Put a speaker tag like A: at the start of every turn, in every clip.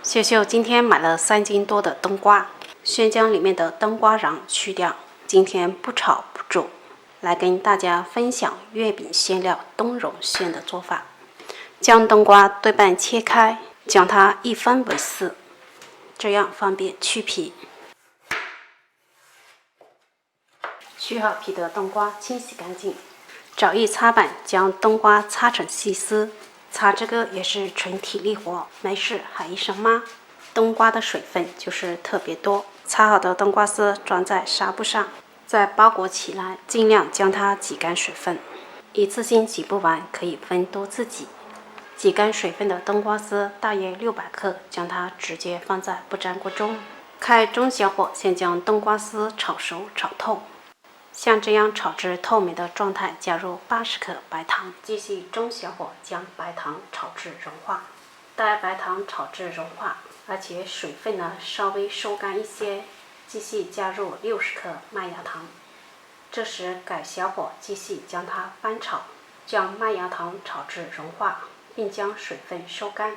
A: 秀秀今天买了3斤多的冬瓜，先将里面的冬瓜瓤去掉。今天不炒不煮，来跟大家分享月饼馅料冬蓉馅的做法。将冬瓜对半切开，将它一分为4，这样方便去皮。去好皮的冬瓜清洗干净，找一擦板将冬瓜擦成细丝。擦这个也是纯体力活，没事喊一声妈。冬瓜的水分就是特别多，擦好的冬瓜丝装在纱布上，再包裹起来，尽量将它挤干水分。一次性挤不完，可以分多次挤。挤干水分的冬瓜丝大约600克，将它直接放在不粘锅中，开中小火，先将冬瓜丝炒熟炒透。像这样炒至透明的状态，加入80克白糖，继续中小火将白糖炒至融化。待白糖炒至融化，而且水分稍微收干一些，继续加入60克麦芽糖。这时改小火，继续将它翻炒，将麦芽糖炒至融化，并将水分收干。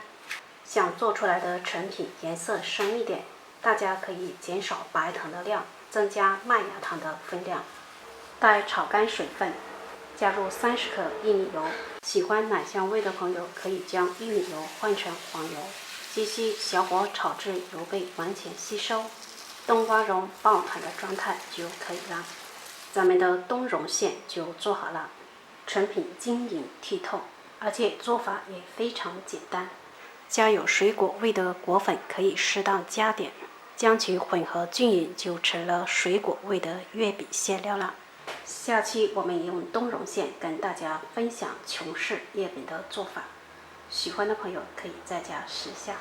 A: 想做出来的成品颜色深一点，大家可以减少白糖的量，增加麦芽糖的分量。待炒干水分，加入30克薏米油。喜欢奶香味的朋友可以将薏米油换成黄油。继续小火炒至油被完全吸收，冬瓜蓉爆弹的状态就可以了。咱们的冬蓉馅就做好了，成品晶莹剔透，而且做法也非常简单。家有水果味的果粉可以适当加点，将其混合均匀，就成了水果味的月饼馅料了。下期我们用冬蓉馅跟大家分享琼式月饼的做法，喜欢的朋友可以在家试下。